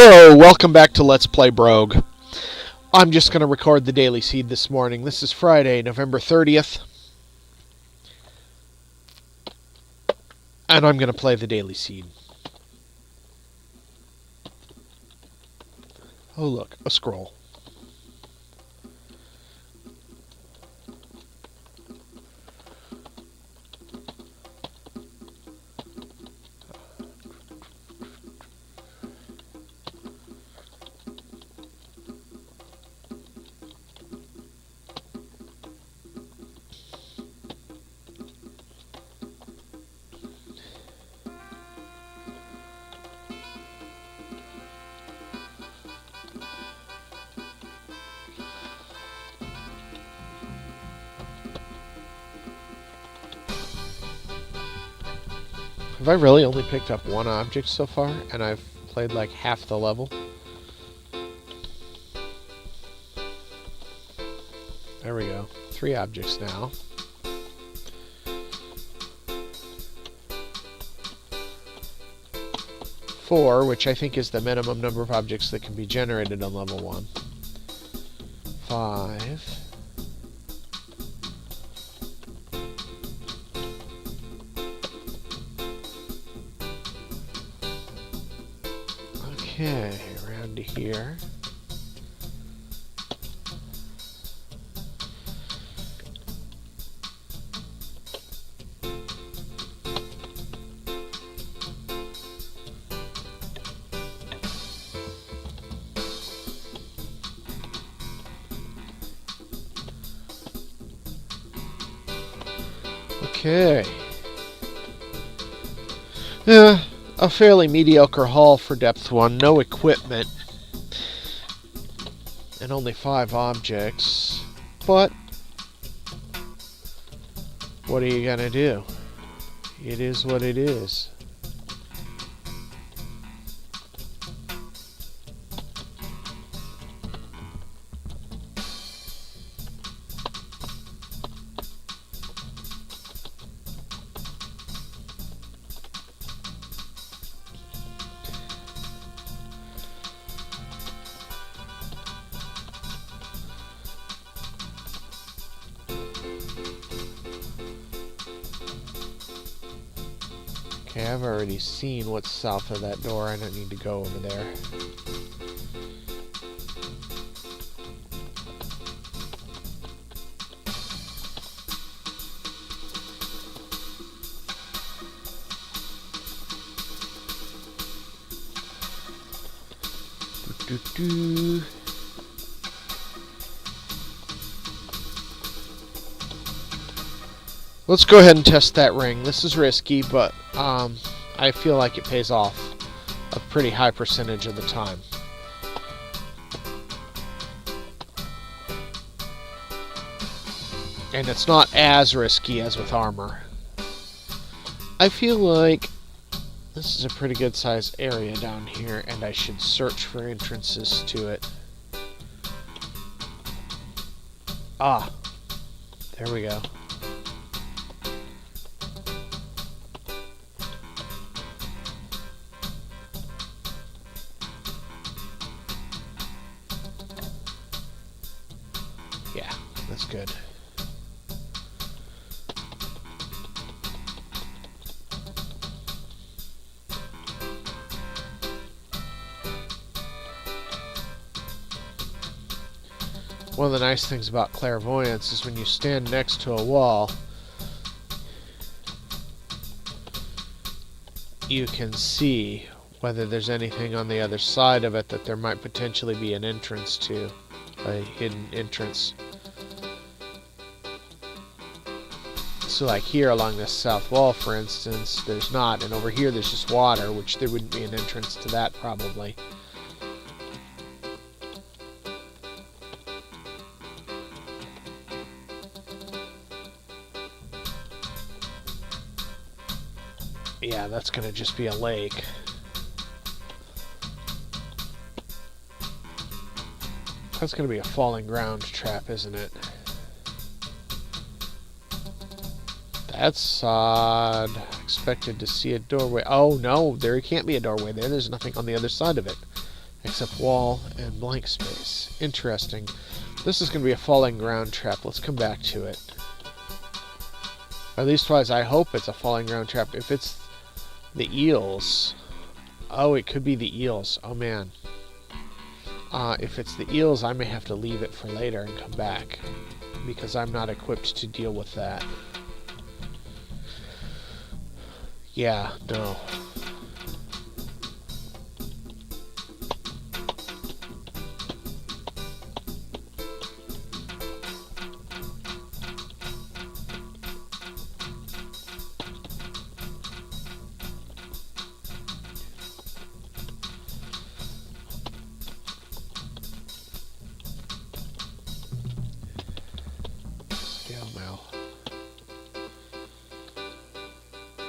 Hello, welcome back to Let's Play Brogue. I'm just going to record the Daily Seed this morning. This is Friday, November 30th. And I'm going to play the Daily Seed. Oh look, a scroll. Have I really only picked up one object so far, and I've played like half the level? There we go. 3 objects now. Four, which I think is the minimum number of objects that can be generated on level 1. 5. Okay, around to here. Okay. Yeah, a fairly mediocre haul for depth 1. No equipment. And only 5 objects. But what are you gonna do? It is what it is. Okay, I've already seen what's south of that door. I don't need to go over there. Doo-doo-doo. Let's go ahead and test that ring. This is risky, but I feel like it pays off a pretty high percentage of the time. And it's not as risky as with armor. I feel like this is a pretty good sized area down here, and I should search for entrances to it. Ah, there we go. Yeah, that's good. One of the nice things about clairvoyance is when you stand next to a wall, you can see whether there's anything on the other side of it that there might potentially be an entrance to, a hidden entrance. So like here along this south wall, for instance, there's not, and over here there's just water, which there wouldn't be an entrance to that probably. Yeah, that's gonna just be a lake. That's gonna be a falling ground trap, isn't it? That's odd. Expected to see a doorway. Oh no, there can't be a doorway there. There's nothing on the other side of it. Except wall and blank space. Interesting. This is going to be a falling ground trap. Let's come back to it. Or at least I hope it's a falling ground trap. If it's the eels... Oh, it could be the eels. Oh, man. If it's the eels, I may have to leave it for later and come back. Because I'm not equipped to deal with that. Yeah, no.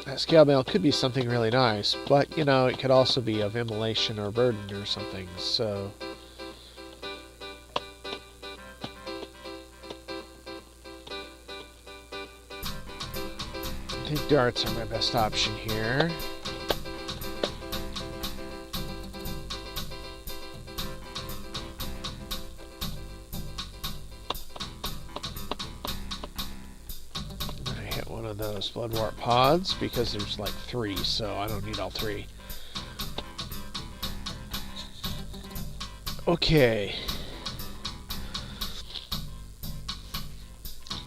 That scale mail could be something really nice, but, you know, it could also be of immolation or burden or something, so... I think darts are my best option here. One of those bloodwort pods because there's like 3, so I don't need all 3. Okay.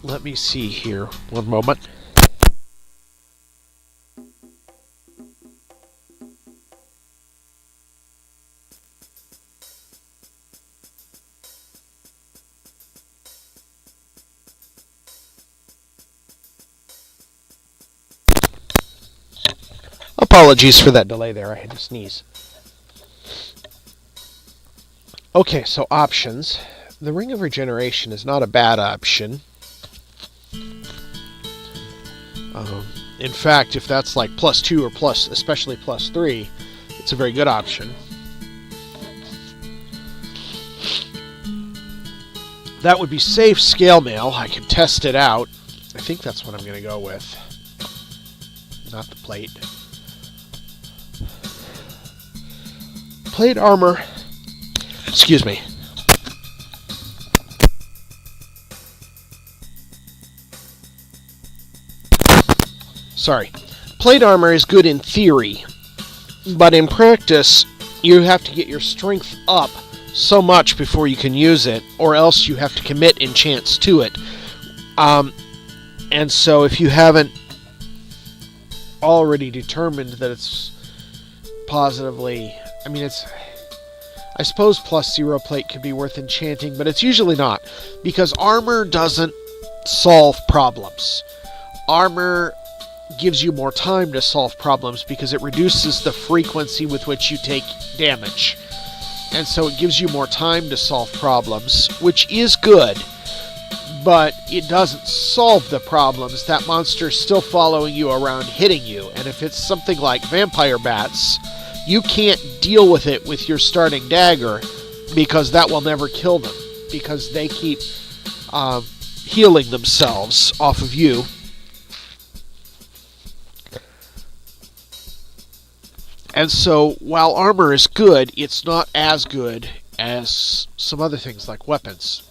Let me see here. One moment. Apologies for that delay there. I had to sneeze. Okay, so options. The Ring of Regeneration is not a bad option. In fact, if that's like +2 or plus, especially +3, it's a very good option. That would be safe scale mail. I can test it out. I think that's what I'm going to go with. Not the plate. Plate armor. Excuse me. Sorry. Plate armor is good in theory, but in practice, you have to get your strength up so much before you can use it, or else you have to commit enchants to it. And so if you haven't already determined that it's positively... I mean, it's... I suppose +0 plate could be worth enchanting, but it's usually not, because armor doesn't solve problems. Armor gives you more time to solve problems because it reduces the frequency with which you take damage. And so it gives you more time to solve problems, which is good, but it doesn't solve the problems. That monster's still following you around, hitting you, and if it's something like vampire bats, you can't deal with it with your starting dagger because that will never kill them, because they keep healing themselves off of you. And so, while armor is good, it's not as good as some other things like weapons.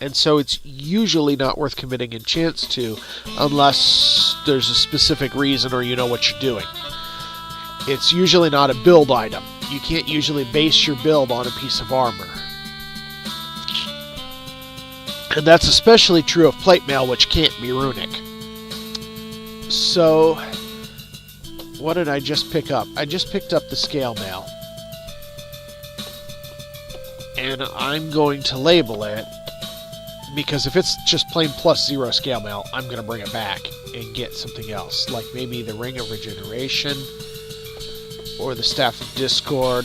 And so it's usually not worth committing enchants to unless there's a specific reason or you know what you're doing. It's usually not a build item. You can't usually base your build on a piece of armor. And that's especially true of plate mail, which can't be runic. So, what did I just pick up? I just picked up the scale mail. And I'm going to label it, because if it's just plain +0 scale mail, I'm going to bring it back and get something else. Like maybe the Ring of Regeneration, or the Staff of Discord.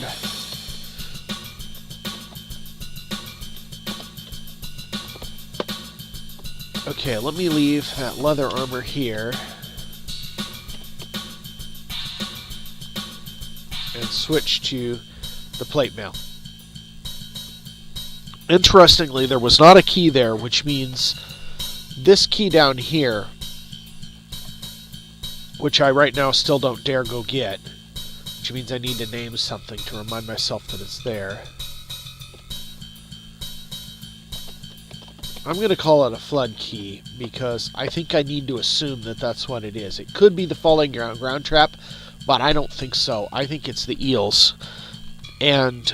Okay, let me leave that leather armor here. And switch to the plate mail. Interestingly, there was not a key there, which means this key down here, which I right now still don't dare go get, which means I need to name something to remind myself that it's there. I'm going to call it a flood key because I think I need to assume that that's what it is. It could be the falling ground trap, but I don't think so. I think it's the eels. And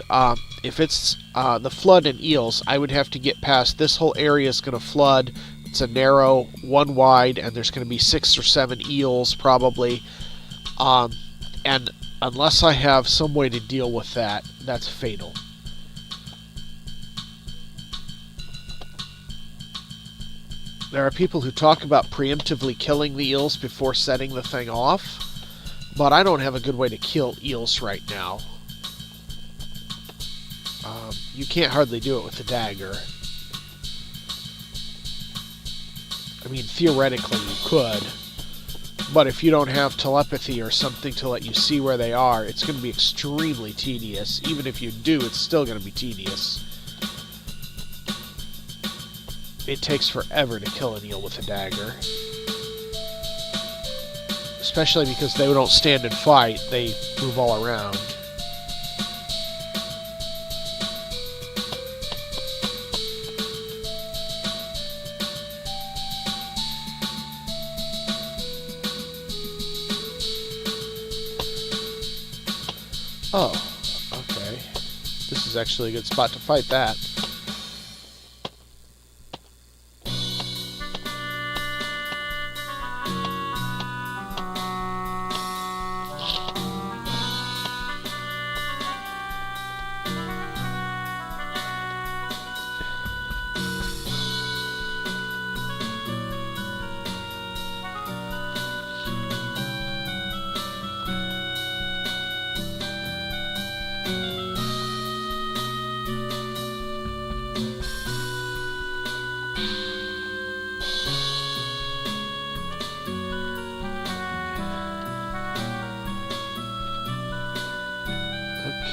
if it's the flood and eels, I would have to get past this whole area is going to flood. It's a narrow, one wide, and there's going to be 6 or 7 eels probably. And unless I have some way to deal with that, that's fatal. There are people who talk about preemptively killing the eels before setting the thing off, but I don't have a good way to kill eels right now. You can't hardly do it with a dagger. I mean, theoretically you could, but if you don't have telepathy or something to let you see where they are, it's going to be extremely tedious. Even if you do, it's still going to be tedious. It takes forever to kill an eel with a dagger. Especially because they don't stand and fight, they move all around. Oh, okay. This is actually a good spot to fight that.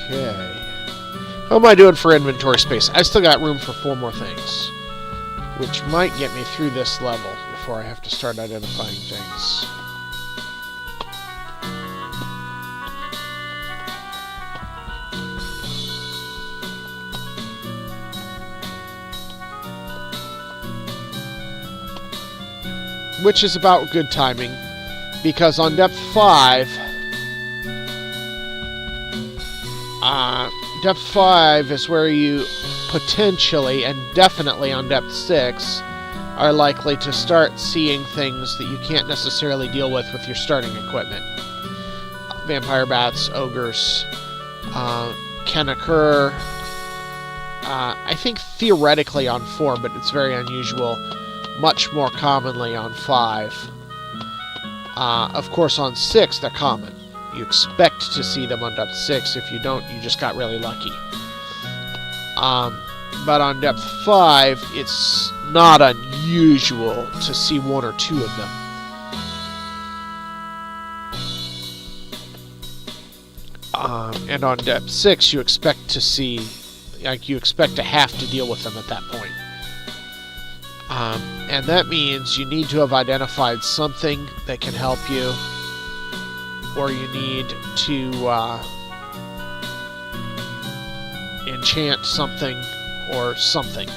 Okay. How am I doing for inventory space? I still got room for 4 more things, which might get me through this level before I have to start identifying things. Which is about good timing, because on depth 5, depth 5 is where you potentially and definitely on depth 6 are likely to start seeing things that you can't necessarily deal with your starting equipment. Vampire bats, ogres, can occur, I think theoretically on 4, but it's very unusual, much more commonly on 5. Of course on 6 they're common. You expect to see them on depth 6. If you don't, you just got really lucky. But on depth 5, it's not unusual to see 1 or 2 of them. And on depth 6, you expect to see, you expect to have to deal with them at that point. And that means you need to have identified something that can help you, or you need to enchant something or something.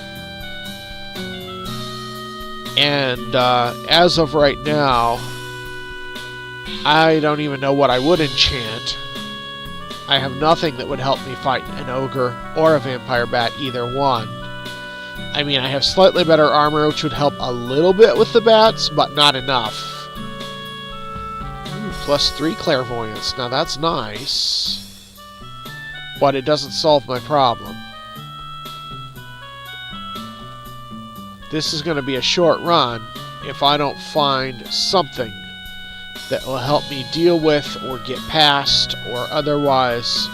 And as of right now, I don't even know what I would enchant. I have nothing that would help me fight an ogre or a vampire bat, either one. I mean, I have slightly better armor, which would help a little bit with the bats, but not enough. +3 clairvoyance. Now that's nice, but it doesn't solve my problem. This is going to be a short run if I don't find something that will help me deal with or get past or otherwise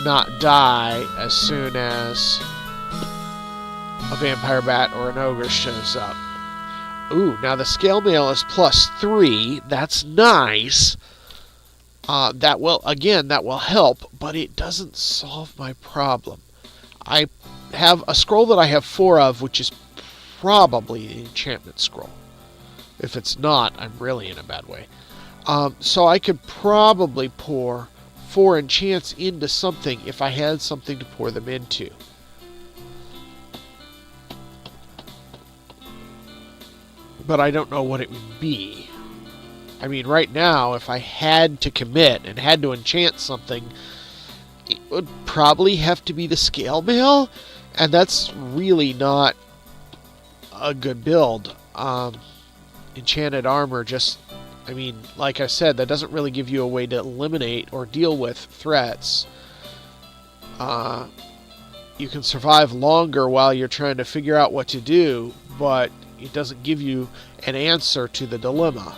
not die as soon as a vampire bat or an ogre shows up. Ooh, now the scale mail is +3. That's nice. That will help, but it doesn't solve my problem. I have a scroll that I have 4 of, which is probably the enchantment scroll. If it's not, I'm really in a bad way. So I could probably pour 4 enchants into something if I had something to pour them into. but I don't know what it would be. I mean, right now, if I had to commit and had to enchant something, it would probably have to be the Scale Mail, and that's really not a good build. Enchanted Armor just, I mean, like I said, that doesn't really give you a way to eliminate or deal with threats. You can survive longer while you're trying to figure out what to do, but it doesn't give you an answer to the dilemma.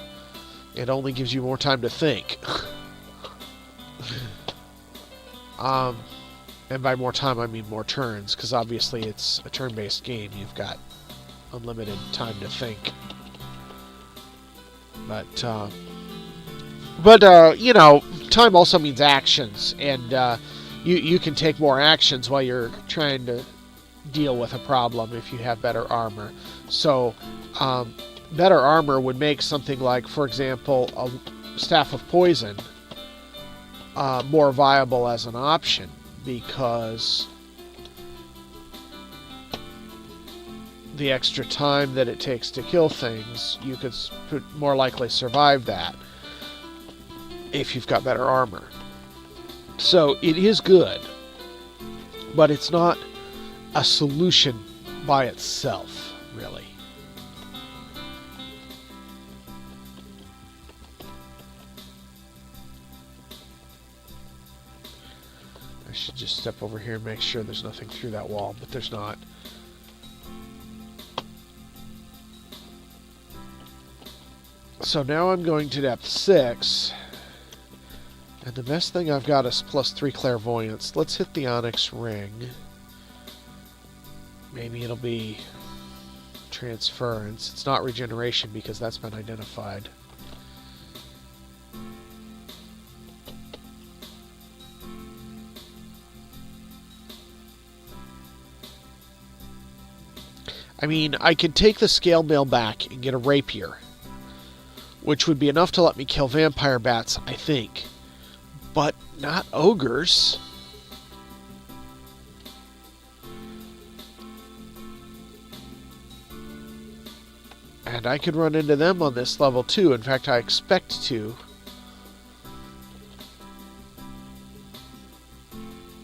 It only gives you more time to think. And by more time, I mean more turns, because obviously it's a turn-based game. You've got unlimited time to think. But you know, time also means actions, and you can take more actions while you're trying to deal with a problem if you have better armor. So, better armor would make something like, for example, a Staff of Poison more viable as an option, because the extra time that it takes to kill things, you could more likely survive that if you've got better armor. So it is good, but it's not a solution by itself, really. I should just step over here and make sure there's nothing through that wall, but there's not. So now I'm going to depth 6, and the best thing I've got is +3 clairvoyance. Let's hit the Onyx Ring. Maybe it'll be transference. It's not regeneration because that's been identified. I mean, I could take the Scale Mail back and get a Rapier, which would be enough to let me kill vampire bats, I think. But not ogres. And I could run into them on this level too. In fact, I expect to.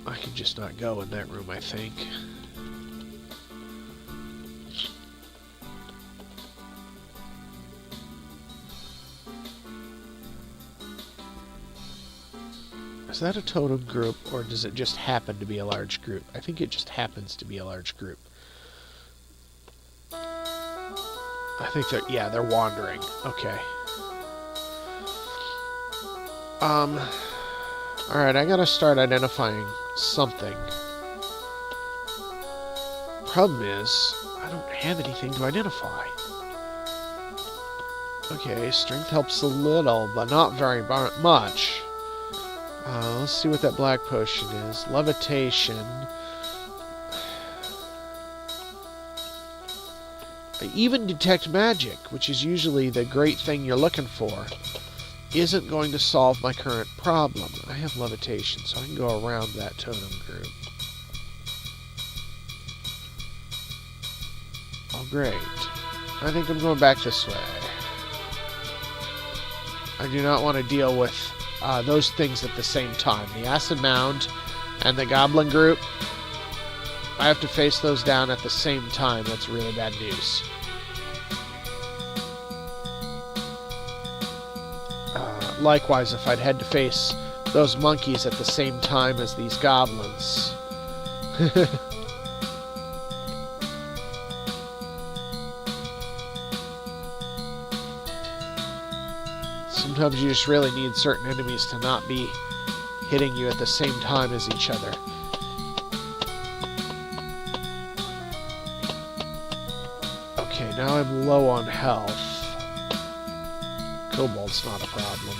I can just not go in that room, I think. Is that a totem group, or does it just happen to be a large group? I think it just happens to be a large group. I think they're, yeah, they're wandering. Okay. Alright, I gotta start identifying something. Problem is, I don't have anything to identify. Okay, strength helps a little, but not very much. Let's see what that black potion is. Levitation. I even detect magic, which is usually the great thing you're looking for, isn't going to solve my current problem. I have levitation, so I can go around that totem group. Oh, great. I think I'm going back this way. I do not want to deal with those things at the same time. The Acid Mound and the Goblin group, I have to face those down at the same time. That's really bad news. Likewise, if I'd had to face those monkeys at the same time as these goblins. Sometimes you just really need certain enemies to not be hitting you at the same time as each other. Okay, now I'm low on health. Kobold's not a problem.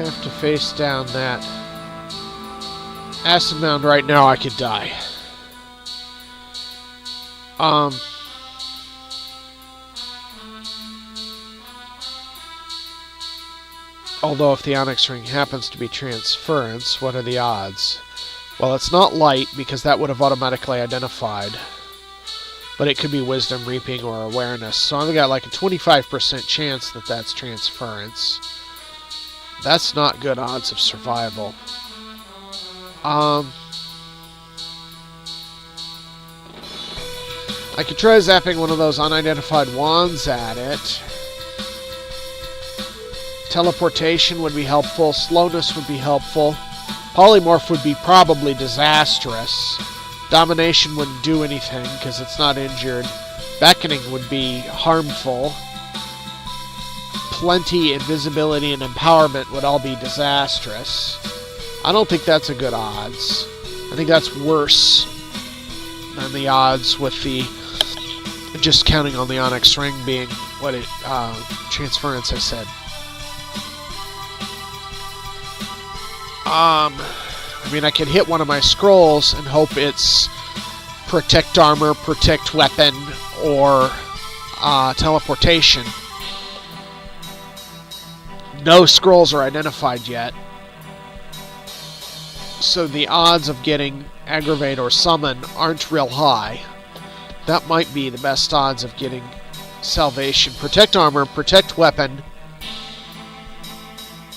have to face down that acid mound right now, I could die. Although if the Onyx Ring happens to be Transference, what are the odds? Well, it's not Light, because that would have automatically identified. But it could be Wisdom, Reaping, or Awareness. So I've got like a 25% chance that that's Transference. That's not good odds of survival. I could try zapping one of those unidentified wands at it. Teleportation would be helpful. Slowness would be helpful. Polymorph would be probably disastrous. Domination wouldn't do anything because it's not injured. Beckoning would be harmful. Plenty, invisibility, and empowerment would all be disastrous. I don't think that's a good odds. I think that's worse than the odds with the just counting on the Onyx Ring being what it Transference I said. I mean, I could hit one of my scrolls and hope it's Protect Armor, Protect Weapon, or Teleportation. No scrolls are identified yet. So the odds of getting Aggravate or Summon aren't real high. That might be the best odds of getting Salvation. Protect Armor, Protect Weapon,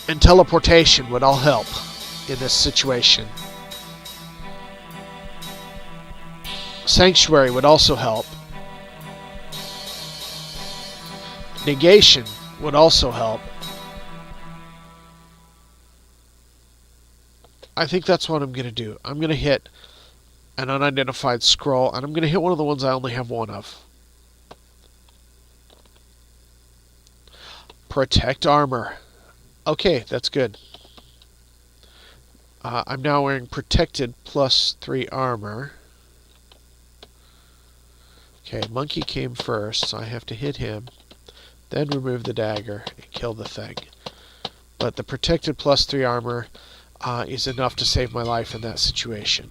and Teleportation would all help in this situation. Sanctuary would also help. Negation would also help. I think that's what I'm going to do. I'm going to hit an unidentified scroll, and I'm going to hit one of the ones I only have one of. Protect Armor. Okay, that's good. I'm now wearing Protected +3 armor. Okay, Monkey came first, so I have to hit him, then remove the dagger and kill the thing. But the Protected +3 armor is enough to save my life in that situation.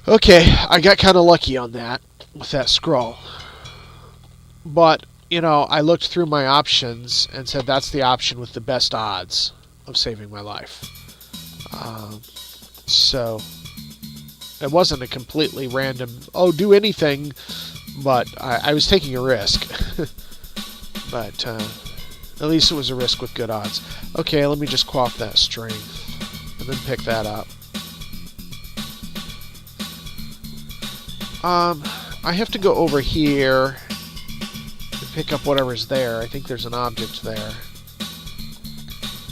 Okay, I got kind of lucky on that, with that scroll. But, you know, I looked through my options and said that's the option with the best odds of saving my life. So, it wasn't a completely random, oh, do anything, but I was taking a risk. But, at least it was a risk with good odds. Okay, let me just quaff that strength, and then pick that up. I have to go over here and pick up whatever's there. I think there's an object there.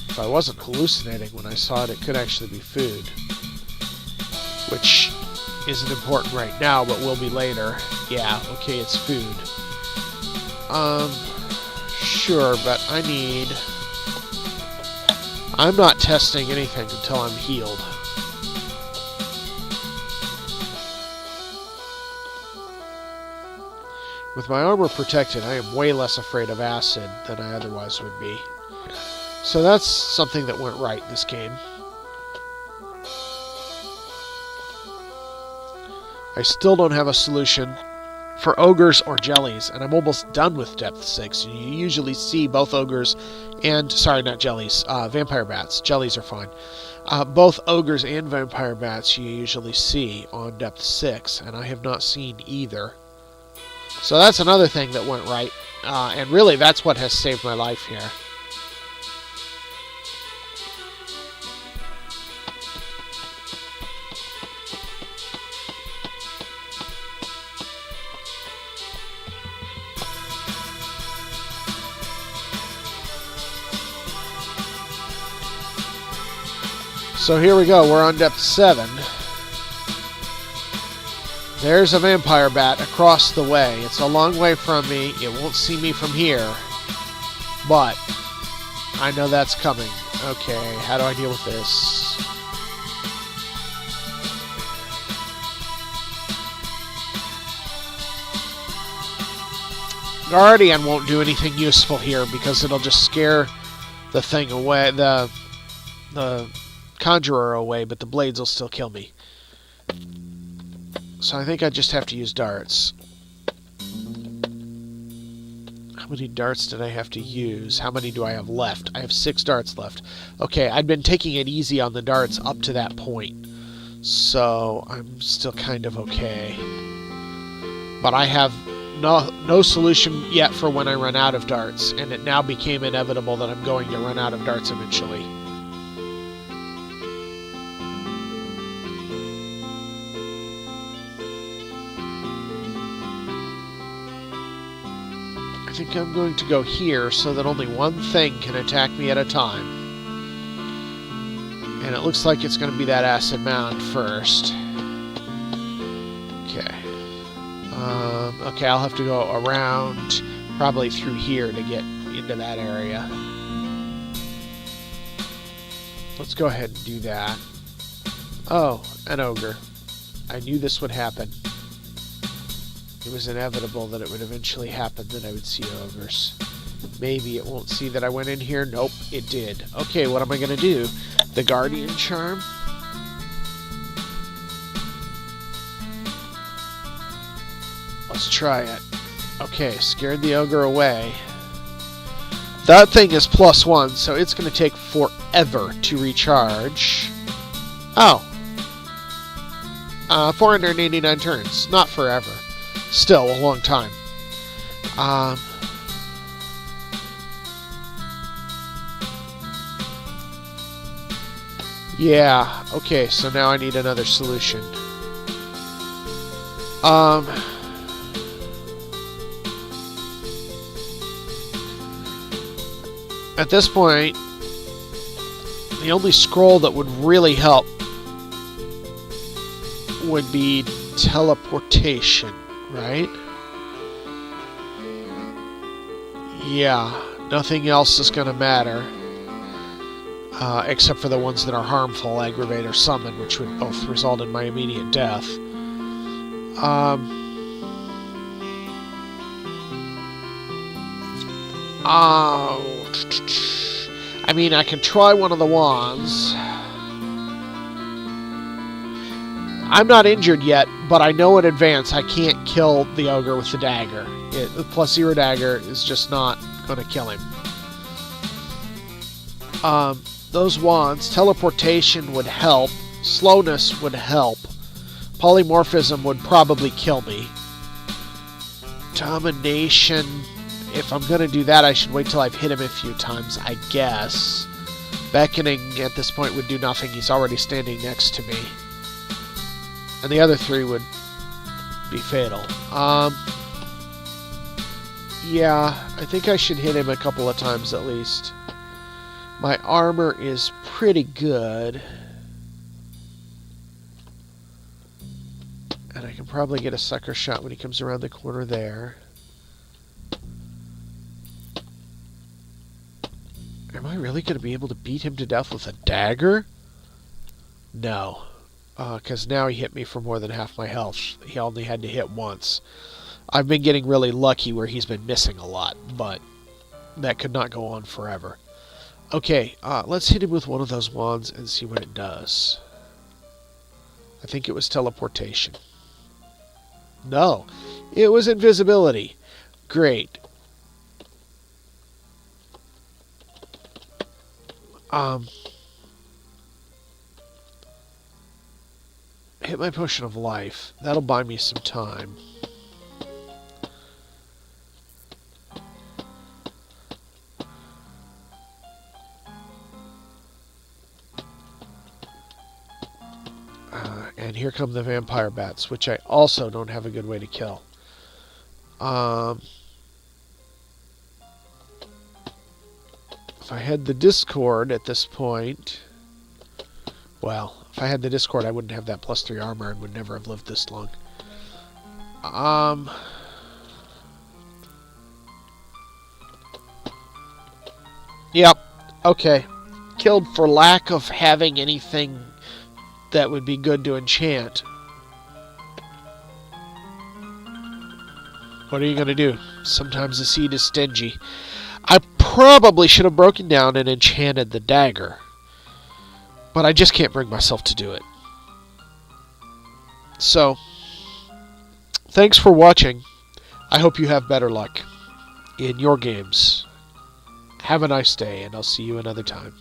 If I wasn't hallucinating when I saw it, it could actually be food. Which isn't important right now, but will be later. Yeah, okay, it's food. Sure, but I'm not testing anything until I'm healed. With my armor protected, I am way less afraid of acid than I otherwise would be. So that's something that went right this game. I still don't have a solution for ogres or jellies, and I'm almost done with Depth 6. You usually see both ogres and, sorry, not jellies, vampire bats. Jellies are fine. Both ogres and vampire bats you usually see on Depth 6, and I have not seen either. So that's another thing that went right, and really that's what has saved my life here. So here we go, we're on Depth 7. There's a vampire bat across the way. It's a long way from me. It won't see me from here. But I know that's coming. Okay, how do I deal with this? Guardian won't do anything useful here because it'll just scare the thing away, the Conjurer away, but the blades will still kill me. So I think I just have to use darts. How many darts did I have to use? How many do I have left? I have 6 darts left. Okay, I'd been taking it easy on the darts up to that point. So I'm still kind of okay. But I have no solution yet for when I run out of darts, and it now became inevitable that I'm going to run out of darts eventually. I think I'm going to go here so that only one thing can attack me at a time. And it looks like it's going to be that acid mound first. Okay. Okay, I'll have to go around, probably through here to get into that area. Let's go ahead and do that. Oh, an ogre. I knew this would happen. It was inevitable that it would eventually happen that I would see ogres. Maybe it won't see that I went in here. Nope, it did. Okay, what am I going to do? The Guardian Charm? Let's try it. Okay, scared the ogre away. That thing is +1, so it's going to take forever to recharge. Oh. 489 turns. Not forever. Still a long time. Yeah, okay, so now I need another solution. At this point, the only scroll that would really help would be teleportation, right? Yeah, nothing else is going to matter. Except for the ones that are harmful, aggravate or summon, which would both result in my immediate death. I mean, I can try one of the wands. I'm not injured yet, but I know in advance I can't kill the ogre with the dagger. The +0 dagger is just not going to kill him. Those wands, teleportation would help, slowness would help, polymorphism would probably kill me. Domination, if I'm going to do that, I should wait till I've hit him a few times, I guess. Beckoning at this point would do nothing, he's already standing next to me. And the other 3 would be fatal. Yeah, I think I should hit him a couple of times at least. My armor is pretty good. And I can probably get a sucker shot when he comes around the corner there. Am I really going to be able to beat him to death with a dagger? No. Because now he hit me for more than half my health. He only had to hit once. I've been getting really lucky where he's been missing a lot, but that could not go on forever. Okay, let's hit him with one of those wands and see what it does. I think it was teleportation. No, it was invisibility. Great. Hit my potion of life. That'll buy me some time. And here come the vampire bats, which I also don't have a good way to kill. If I had the Discord at this point... Well, if I had the Discord, I wouldn't have that +3 armor and would never have lived this long. Yep. Okay. Killed for lack of having anything that would be good to enchant. What are you going to do? Sometimes the seed is stingy. I probably should have broken down and enchanted the dagger, but I just can't bring myself to do it. So, thanks for watching. I hope you have better luck in your games. Have a nice day, and I'll see you another time.